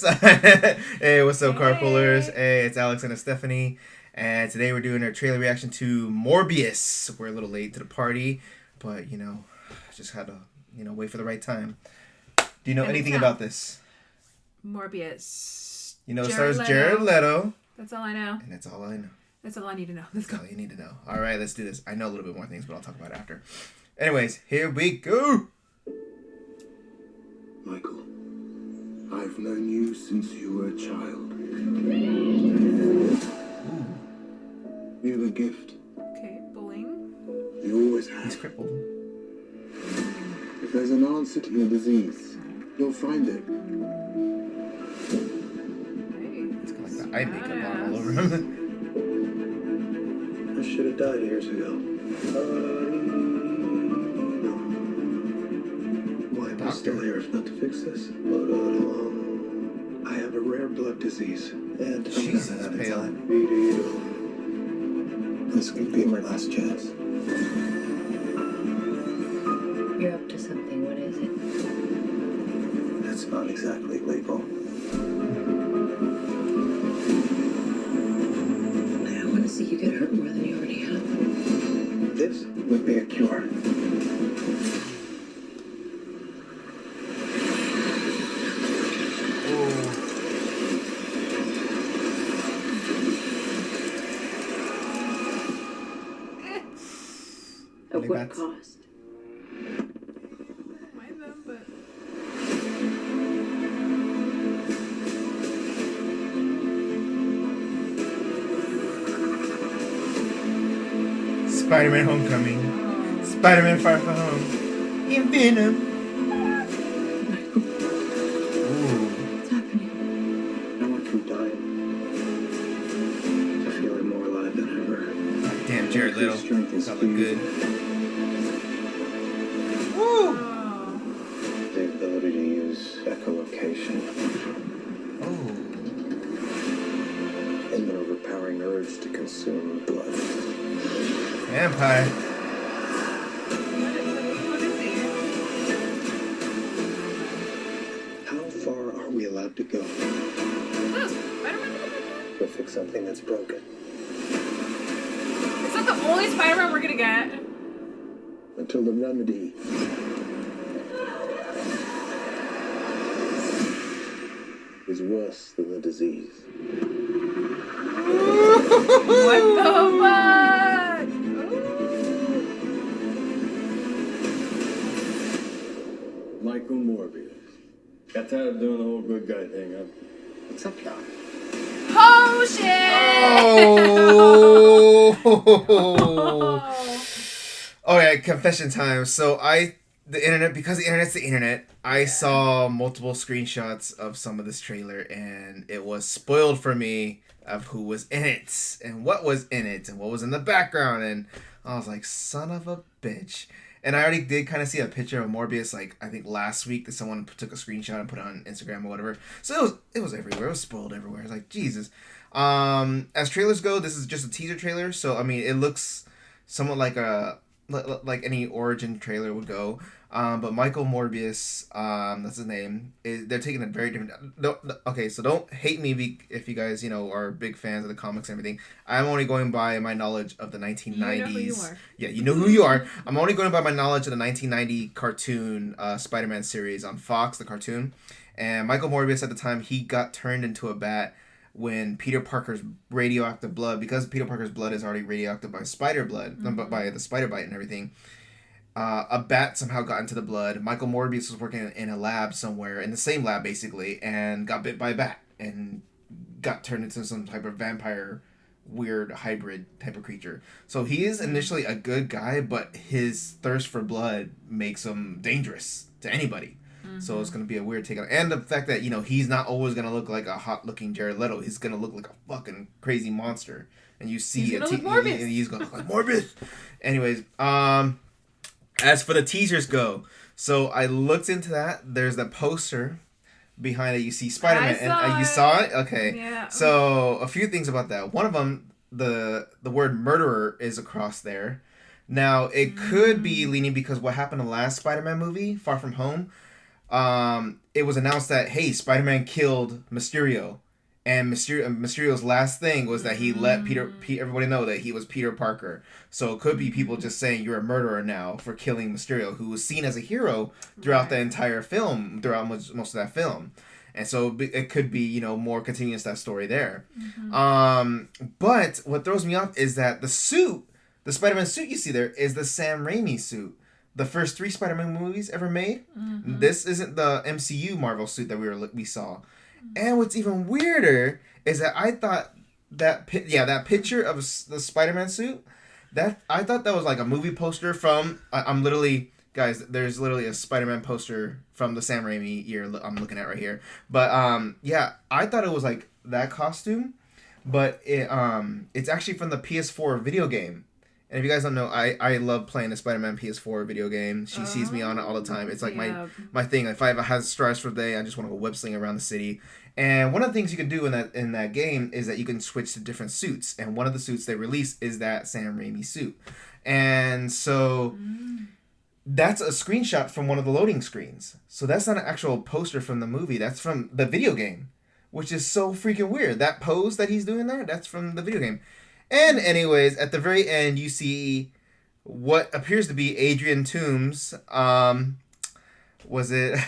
us. Hey, what's up, Carpoolers? Hey. Hey, it's Alex and Stephanie. And today we're doing a trailer reaction to Morbius. We're a little late to the party, but, just had to, wait for the right time. Do you know And it's anything now. about this? Morbius. You know, it Jared stars Jared Leto. That's all I know. And that's all I know. That's all I need to know. Let's go. That's all you need to know. All right, let's do this. I know a little bit more things, but I'll talk about it after. Anyways, here we go. Michael, I've known you since you were a child. You're a gift. Okay, bullying. You always He's have. crippled. If there's an answer to your disease, you'll find it. Hey. It's got like the eye makeup on all over him. I should have died years ago. No. Why am I still Doctor. here if not to fix this? I have a rare blood disease, and I'm Jesus, not having pale. time. This could be my last chance. You're up to something. What is it? That's not exactly legal. I want to see you get hurt more than you already have. This would be a cure. At Like what that's- cost? Mind them, but Spider-Man Homecoming. Spider-Man Far From Home. In Venom. Ooh. What's happening? I went from dying to feeling more alive than ever. Damn, Jared Leto. Strength is That look good. Woo! oh. The ability to use echolocation Oh. and an overpowering urge to consume blood. Vampire. What is he? How far are we allowed to go Oh, Spider-Man? to fix something that's broken? Is that the only Spider-Man we're gonna get? Until the remedy is worse than the disease. What the fuck? Michael Morbius. Got tired of doing the whole good guy thing, huh? What's up, Doc? Oh shit! Oh. Okay, confession time. So because the internet's the internet, I saw multiple screenshots of some of this trailer, and it was spoiled for me of who was in it and what was in it and what was in the background, and I was like, son of a bitch. And I already did kind of see a picture of Morbius, like I think last week, that someone took a screenshot and put it on Instagram or whatever. So it was everywhere. It was spoiled everywhere. It's like, Jesus. As trailers go, this is just a teaser trailer, so I mean, it looks somewhat like any origin trailer would go. But Michael Morbius, that's his name. They're taking a very different. Okay, so don't hate me if you guys are big fans of the comics and everything. I'm only going by my knowledge of the 1990s. You know who you are. Yeah, you know who you are. I'm only going by my knowledge of the 1990 cartoon Spider-Man series on Fox, the cartoon. And Michael Morbius at the time, he got turned into a bat when Peter Parker's radioactive blood, because Peter Parker's blood is already radioactive by spider blood, by the spider bite and everything. A bat somehow got into the blood. Michael Morbius was working in a lab somewhere, in the same lab basically, and got bit by a bat and got turned into some type of vampire, weird hybrid type of creature. So he is initially a good guy, but his thirst for blood makes him dangerous to anybody. So it's going to be a weird take on it. And the fact that, he's not always going to look like a hot-looking Jared Leto. He's going to look like a fucking crazy monster. And you see He's gonna look Morbius. He's going to look like Morbius. Anyways, as for the teasers go, so I looked into that. There's the poster behind it. You see Spider-Man. And you saw it? Okay. Yeah. So a few things about that. One of them, the word murderer is across there. Now, it could be leaning because what happened in the last Spider-Man movie, Far From Home, it was announced that, hey, Spider-Man killed Mysterio. And Mysterio's last thing was that he let everybody know that he was Peter Parker. So it could be people just saying you're a murderer now for killing Mysterio, who was seen as a hero throughout the entire film, throughout most of that film. And so it could be, more continuous that story there. But what throws me off is that the Spider-Man suit you see there is the Sam Raimi suit. The first 3 Spider-Man movies ever made. This isn't the MCU Marvel suit that we saw. And what's even weirder is that I thought that picture of the Spider-Man suit, I thought that was like a movie poster from. I'm literally, guys. There's literally a Spider-Man poster from the Sam Raimi year I'm looking at right here. But I thought it was like that costume, but it's actually from the PS4 video game. And if you guys don't know, I love playing the Spider-Man PS4 video game. She sees me on it all the time. It's like my thing. If I have stress for the day, I just want to go web sling around the city. And one of the things you can do in that game is that you can switch to different suits. And one of the suits they release is that Sam Raimi suit. And so that's a screenshot from one of the loading screens. So that's not an actual poster from the movie. That's from the video game, which is so freaking weird. That pose that he's doing there, that's from the video game. And anyways, at the very end, you see what appears to be Adrian Toomes. Was it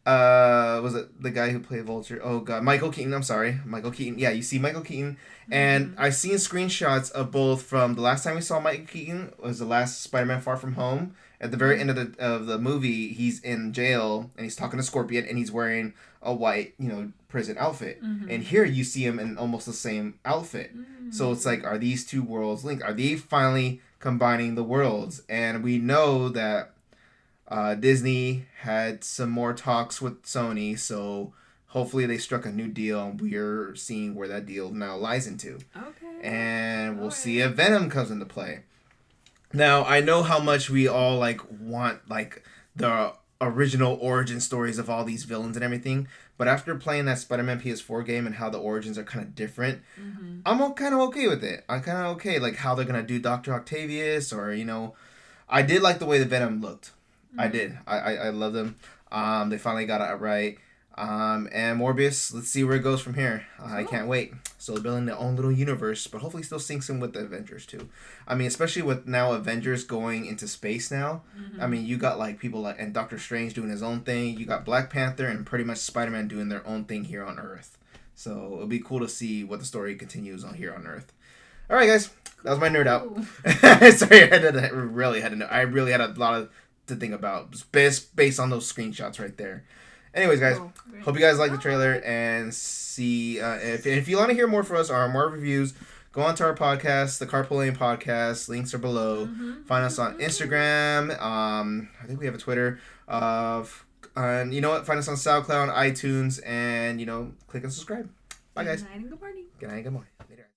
the guy who played Vulture? Oh god, Michael Keaton. I'm sorry, Michael Keaton. Yeah, you see Michael Keaton, and I've seen screenshots of both from the last time we saw Michael Keaton was the last Spider-Man Far From Home. At the very end of the movie, he's in jail and he's talking to Scorpion and he's wearing a white, prison outfit. And here you see him in almost the same outfit. So it's like, are these two worlds linked? Are they finally combining the worlds? And we know that Disney had some more talks with Sony, so hopefully they struck a new deal and we're seeing where that deal now lies into. Okay. And we'll see if Venom comes into play. Now, I know how much we all want the original origin stories of all these villains and everything, but after playing that Spider-Man PS4 game and how the origins are kind of different, I'm kind of okay with it. I'm kind of okay, how they're going to do Dr. Octavius, or, I did like the way the Venom looked. I did. I love them. They finally got it right. And Morbius, let's see where it goes from here. I can't wait. So they're building their own little universe, but hopefully still syncs in with the Avengers too. I mean, especially with now Avengers going into space now. I mean, you got people and Doctor Strange doing his own thing. You got Black Panther and pretty much Spider-Man doing their own thing here on Earth. So it'll be cool to see what the story continues on here on Earth. All right, guys, that was my nerd out. Sorry, I really had a lot to think about based on those screenshots right there. Anyways, guys, hope you guys like the trailer and see if you want to hear more from us or more reviews, go on to our podcast, the Carpooling Podcast. Links are below. Find us on Instagram. I think we have a Twitter. And you know what? Find us on SoundCloud, iTunes, and click and subscribe. Bye, guys. Good night and good morning. Good night and good morning. Later.